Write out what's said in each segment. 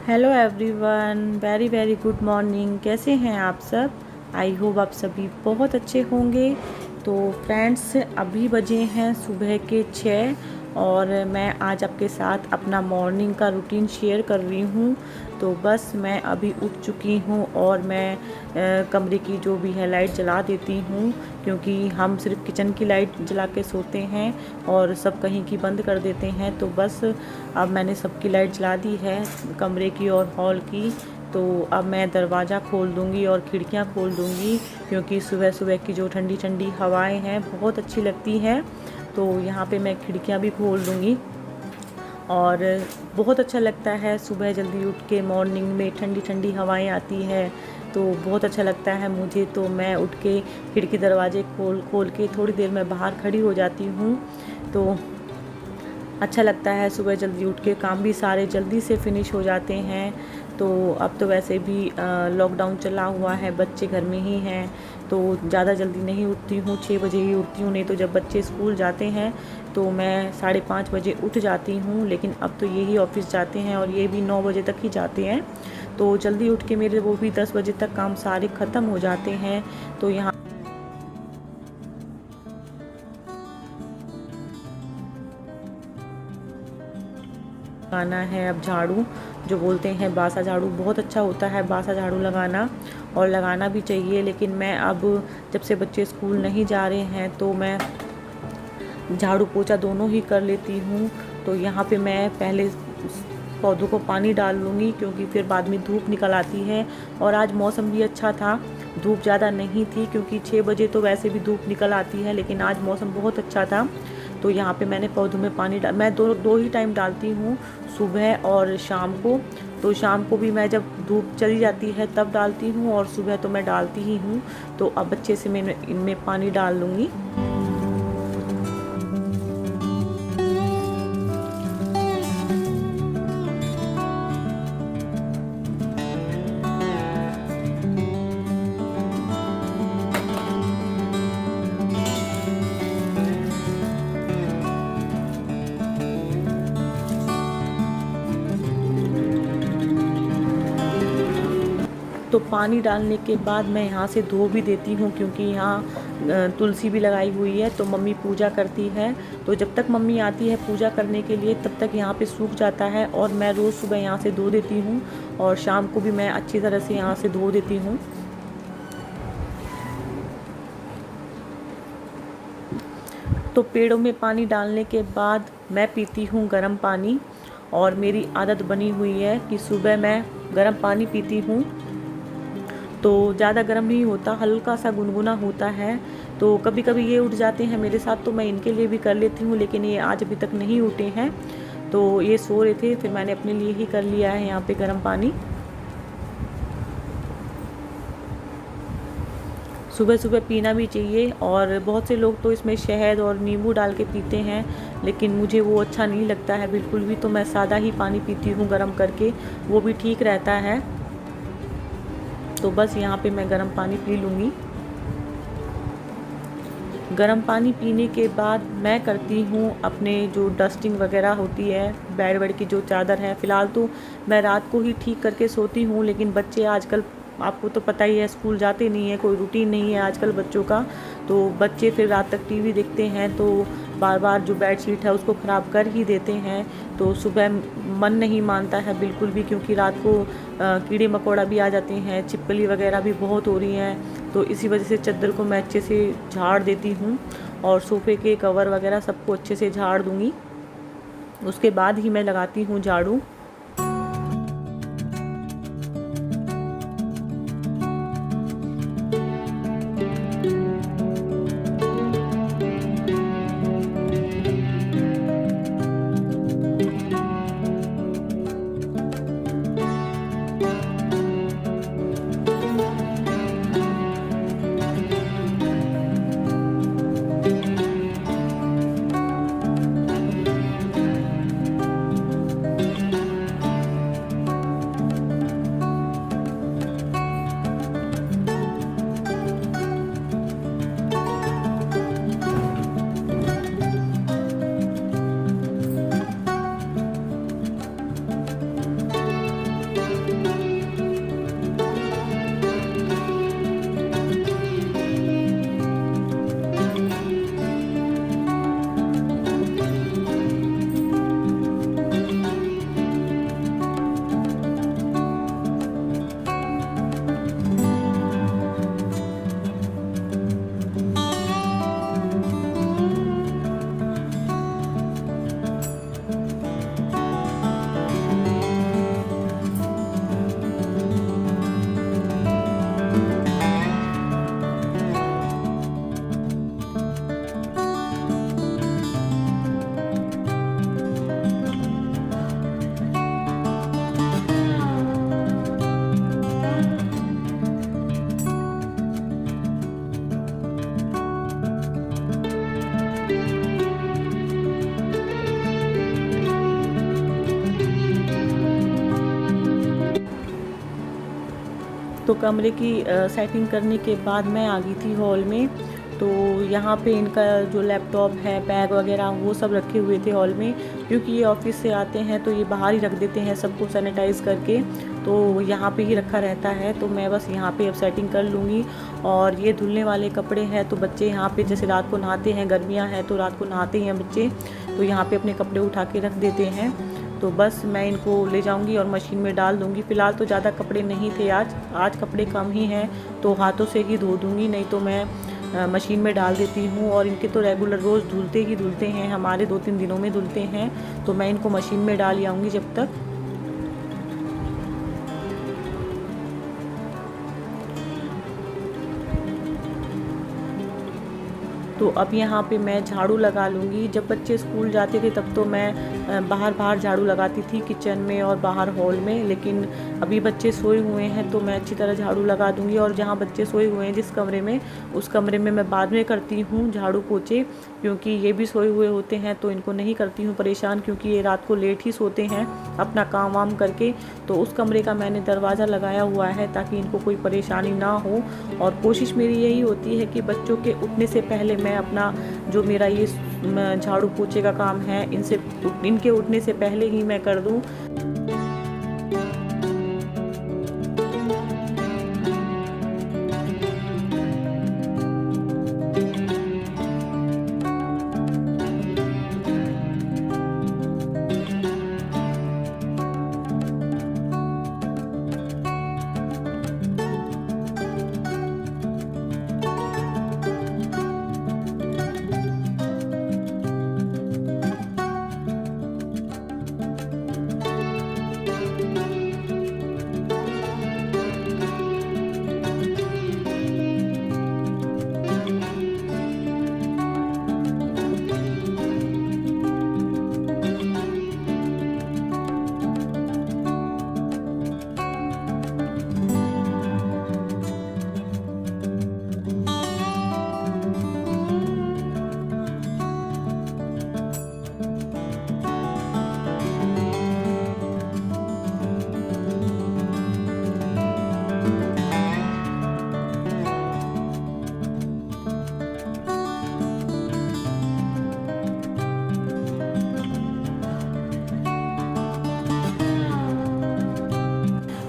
Hello everyone, very very good morning. कैसे हैं आप सब? आई होप आप सभी बहुत अच्छे होंगे। तो फ्रेंड्स, अभी बजे हैं सुबह के 6 और मैं आज आपके साथ अपना मॉर्निंग का रूटीन शेयर कर रही हूँ। तो बस मैं अभी उठ चुकी हूँ और मैं कमरे की जो भी है लाइट जला देती हूँ, क्योंकि हम सिर्फ किचन की लाइट जला के सोते हैं और सब कहीं की बंद कर देते हैं। तो बस अब मैंने सबकी लाइट जला दी है, कमरे की और हॉल की। तो अब मैं दरवाज़ा खोल दूँगी और खिड़कियाँ खोल दूँगी, क्योंकि सुबह सुबह की जो ठंडी ठंडी हवाएं हैं बहुत अच्छी लगती हैं। तो यहाँ पे मैं खिड़कियाँ भी खोल दूँगी और बहुत अच्छा लगता है सुबह जल्दी उठ के मॉर्निंग में ठंडी ठंडी हवाएं आती है। तो बहुत अच्छा लगता है मुझे। तो मैं उठ के खिड़की दरवाजे खोल खोल के थोड़ी देर में बाहर खड़ी हो जाती हूँ। तो अच्छा लगता है सुबह जल्दी उठ के, काम भी सारे जल्दी से फिनिश हो जाते हैं। तो अब तो वैसे भी लॉकडाउन चला हुआ है, बच्चे घर में ही हैं, तो ज़्यादा जल्दी नहीं उठती हूँ, 6 बजे ही उठती हूँ। नहीं तो जब बच्चे स्कूल जाते हैं तो मैं 5:30 बजे उठ जाती हूँ, लेकिन अब तो यही ऑफिस जाते हैं और ये भी 9 बजे तक ही जाते हैं। तो जल्दी उठ के मेरे वो भी 10 बजे तक काम सारे ख़त्म हो जाते हैं। तो यहाँ लगाना है अब झाड़ू, जो बोलते हैं बासा झाड़ू, बहुत अच्छा होता है बासा झाड़ू लगाना, और लगाना भी चाहिए। लेकिन मैं अब जब से बच्चे स्कूल नहीं जा रहे हैं तो मैं झाड़ू पोछा दोनों ही कर लेती हूँ। तो यहाँ पे मैं पहले पौधों को पानी डाल लूँगी, क्योंकि फिर बाद में धूप निकल आती है। और आज मौसम भी अच्छा था, धूप ज़्यादा नहीं थी, क्योंकि 6 बजे तो वैसे भी धूप निकल आती है, लेकिन आज मौसम बहुत अच्छा था। तो यहाँ पे मैंने पौधों में पानी मैं दो दो ही टाइम डालती हूँ, सुबह और शाम को। तो शाम को भी मैं जब धूप चली जाती है तब डालती हूँ, और सुबह तो मैं डालती ही हूँ। तो अब अच्छे से मैं इनमें पानी डाल लूँगी। तो पानी डालने के बाद मैं यहाँ से धो भी देती हूँ, क्योंकि यहाँ तुलसी भी लगाई हुई है, तो मम्मी पूजा करती है। तो जब तक मम्मी आती है पूजा करने के लिए तब तक यहाँ पे सूख जाता है, और मैं रोज़ सुबह यहाँ से धो देती हूँ और शाम को भी मैं अच्छी तरह से यहाँ से धो देती हूँ। तो पेड़ों में पानी डालने के बाद मैं पीती हूँ गर्म पानी, और मेरी आदत बनी हुई है कि सुबह मैं गर्म पानी पीती हूँ। तो ज़्यादा गर्म नहीं होता, हल्का सा गुनगुना होता है। तो कभी कभी ये उठ जाते हैं मेरे साथ, तो मैं इनके लिए भी कर लेती हूँ, लेकिन ये आज अभी तक नहीं उठे हैं। तो ये सो रहे थे, फिर मैंने अपने लिए ही कर लिया है यहाँ पे गर्म पानी। सुबह सुबह पीना भी चाहिए, और बहुत से लोग तो इसमें शहद और नींबू डाल के पीते हैं, लेकिन मुझे वो अच्छा नहीं लगता है बिल्कुल भी। तो मैं सादा ही पानी पीती हूँ गर्म करके, वो भी ठीक रहता है। तो बस यहाँ पे मैं गर्म पानी पी लूँगी। गर्म पानी पीने के बाद मैं करती हूँ अपने जो डस्टिंग वगैरह होती है, बेड वेड की जो चादर है। फ़िलहाल तो मैं रात को ही ठीक करके सोती हूँ, लेकिन बच्चे आजकल आपको तो पता ही है स्कूल जाते नहीं है, कोई रूटीन नहीं है आजकल बच्चों का। तो बच्चे फिर रात तक टीवी देखते हैं, तो बार बार जो बेड शीट है उसको ख़राब कर ही देते हैं। तो सुबह मन नहीं मानता है बिल्कुल भी, क्योंकि रात को कीड़े मकोड़ा भी आ जाते हैं, छिपकली वगैरह भी बहुत हो रही हैं। तो इसी वजह से चादर को मैं अच्छे से झाड़ देती हूँ, और सोफ़े के कवर वगैरह सबको अच्छे से झाड़ दूँगी। उसके बाद ही मैं लगाती हूँ झाड़ू। तो कमरे की सेटिंग करने के बाद मैं आ गई थी हॉल में। तो यहाँ पे इनका जो लैपटॉप है, बैग वगैरह वो सब रखे हुए थे हॉल में, क्योंकि ये ऑफिस से आते हैं तो ये बाहर ही रख देते हैं सबको सैनिटाइज़ करके, तो यहाँ पे ही रखा रहता है। तो मैं बस यहाँ पे अब सेटिंग कर लूँगी। और ये धुलने वाले कपड़े हैं, तो बच्चे यहाँ पे जैसे रात को नहाते हैं, गर्मियाँ हैं तो रात को नहाते हैं बच्चे, तो यहाँ पे अपने कपड़े उठा के रख देते हैं। तो बस मैं इनको ले जाऊंगी और मशीन में डाल दूंगी। फ़िलहाल तो ज़्यादा कपड़े नहीं थे आज कपड़े कम ही हैं, तो हाथों से ही धो दूंगी, नहीं तो मैं मशीन में डाल देती हूँ। और इनके तो रेगुलर रोज़ धुलते हैं, हमारे 2-3 दिनों में धुलते हैं, तो मैं इनको मशीन में डाल आऊँगी जब तक। तो अब यहाँ पे मैं झाड़ू लगा लूँगी। जब बच्चे स्कूल जाते थे तब तो मैं बाहर झाड़ू लगाती थी, किचन में और बाहर हॉल में, लेकिन अभी बच्चे सोए हुए हैं तो मैं अच्छी तरह झाड़ू लगा दूँगी। और जहाँ बच्चे सोए हुए हैं जिस कमरे में, उस कमरे में मैं बाद में करती हूँ झाड़ू पोछे, क्योंकि ये भी सोए हुए होते हैं तो इनको नहीं करती हूँ परेशान, क्योंकि ये रात को लेट ही सोते हैं अपना काम वाम करके। तो उस कमरे का मैंने दरवाज़ा लगाया हुआ है ताकि इनको कोई परेशानी ना हो। और कोशिश मेरी यही होती है कि बच्चों के उठने से पहले मैं अपना जो मेरा ये झाड़ू पोछे का काम है इनके उठने से पहले ही मैं कर दूं।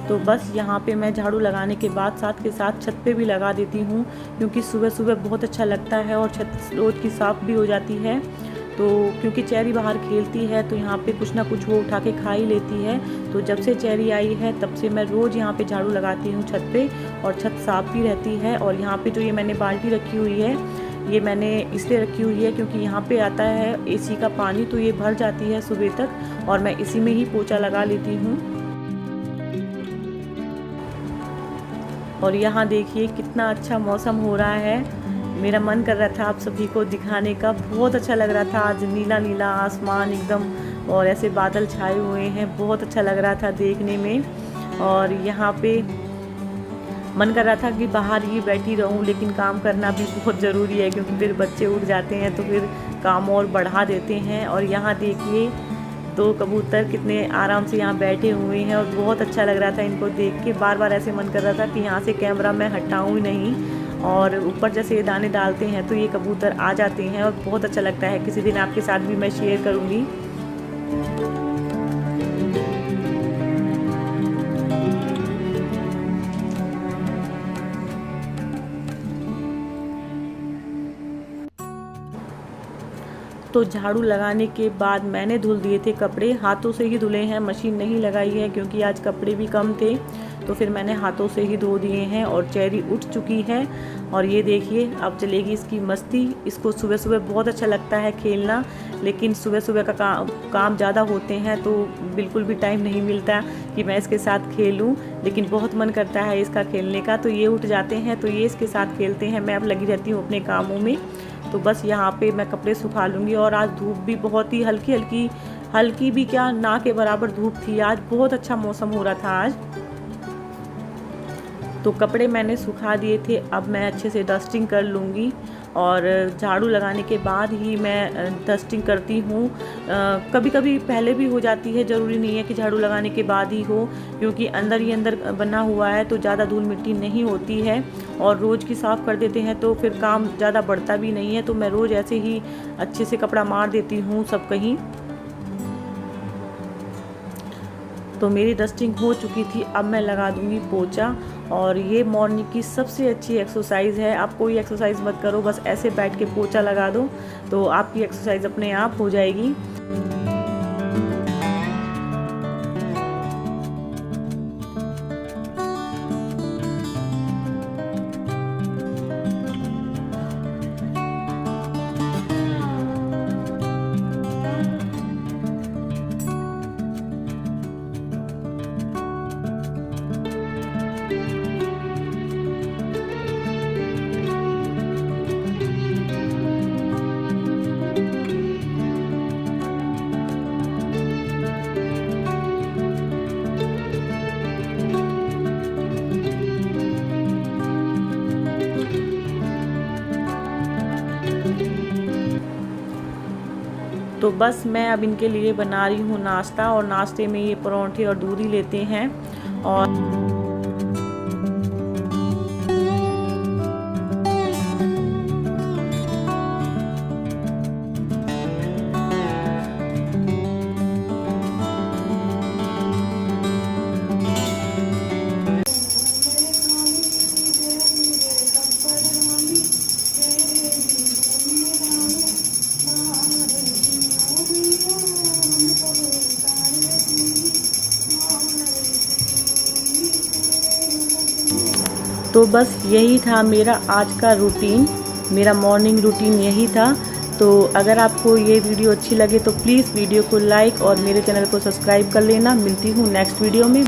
तो बस यहाँ पे मैं झाड़ू लगाने के बाद साथ के साथ छत पे भी लगा देती हूँ, क्योंकि सुबह सुबह बहुत अच्छा लगता है और छत रोज की साफ़ भी हो जाती है। तो क्योंकि चेरी बाहर खेलती है तो यहाँ पे कुछ ना कुछ वो उठा के खा ही लेती है। तो जब से चेरी आई है तब से मैं रोज़ यहाँ पे झाड़ू लगाती हूँ छत पे, और छत साफ़ भी रहती है। और यहाँ पे जो ये मैंने बाल्टी रखी हुई है, ये मैंने इसलिए रखी हुई है क्योंकि यहाँ पे आता है एसी का पानी, तो ये भर जाती है सुबह तक, और मैं इसी में ही पोछा लगा लेती हूँ। और यहाँ देखिए कितना अच्छा मौसम हो रहा है। मेरा मन कर रहा था आप सभी को दिखाने का, बहुत अच्छा लग रहा था आज, नीला नीला आसमान एकदम, और ऐसे बादल छाए हुए हैं, बहुत अच्छा लग रहा था देखने में। और यहाँ पे मन कर रहा था कि बाहर ही बैठी रहूं, लेकिन काम करना भी बहुत ज़रूरी है, क्योंकि फिर बच्चे उठ जाते हैं तो फिर काम और बढ़ा देते हैं। और यहाँ देखिए 2 कबूतर कितने आराम से यहाँ बैठे हुए हैं, और बहुत अच्छा लग रहा था इनको देख के। बार बार ऐसे मन कर रहा था कि यहाँ से कैमरा मैं हटाऊँ ही नहीं। और ऊपर जैसे ये दाने डालते हैं तो ये कबूतर आ जाते हैं, और बहुत अच्छा लगता है। किसी दिन आपके साथ भी मैं शेयर करूँगी। तो झाड़ू लगाने के बाद मैंने धुल दिए थे कपड़े, हाथों से ही धुले हैं, मशीन नहीं लगाई है क्योंकि आज कपड़े भी कम थे, तो फिर मैंने हाथों से ही धो दिए हैं। और चेरी उठ चुकी है, और ये देखिए अब चलेगी इसकी मस्ती। इसको सुबह सुबह बहुत अच्छा लगता है खेलना, लेकिन सुबह सुबह का काम ज़्यादा होते हैं तो बिल्कुल भी टाइम नहीं मिलता कि मैं इसके साथ खेलूं, लेकिन बहुत मन करता है इसका खेलने का। तो ये उठ जाते हैं तो ये इसके साथ खेलते हैं, मैं अब लगी रहती हूँ अपने कामों में। तो बस यहाँ पे मैं कपड़े सुखा लूँगी। और आज धूप भी बहुत ही हल्की भी क्या, ना के बराबर धूप थी आज, बहुत अच्छा मौसम हो रहा था आज। तो कपड़े मैंने सुखा दिए थे, अब मैं अच्छे से डस्टिंग कर लूँगी। और झाड़ू लगाने के बाद ही मैं डस्टिंग करती हूँ। कभी कभी पहले भी हो जाती है, ज़रूरी नहीं है कि झाड़ू लगाने के बाद ही हो, क्योंकि अंदर ही अंदर बना हुआ है तो ज़्यादा धूल मिट्टी नहीं होती है और रोज़ की साफ़ कर देते हैं तो फिर काम ज़्यादा बढ़ता भी नहीं है। तो मैं रोज़ ऐसे ही अच्छे से कपड़ा मार देती हूँ सब कहीं। तो मेरी डस्टिंग हो चुकी थी, अब मैं लगा दूंगी पोछा। और ये मॉर्निंग की सबसे अच्छी एक्सरसाइज है। आप कोई एक्सरसाइज मत करो, बस ऐसे बैठ के पोछा लगा दो तो आपकी एक्सरसाइज अपने आप हो जाएगी। तो बस मैं अब इनके लिए बना रही हूँ नाश्ता, और नाश्ते में ये परोंठे और दूध ही लेते हैं। और तो बस यही था मेरा आज का रूटीन, मेरा मॉर्निंग रूटीन यही था। तो अगर आपको ये वीडियो अच्छी लगे तो प्लीज़ वीडियो को लाइक और मेरे चैनल को सब्सक्राइब कर लेना। मिलती हूँ नेक्स्ट वीडियो में।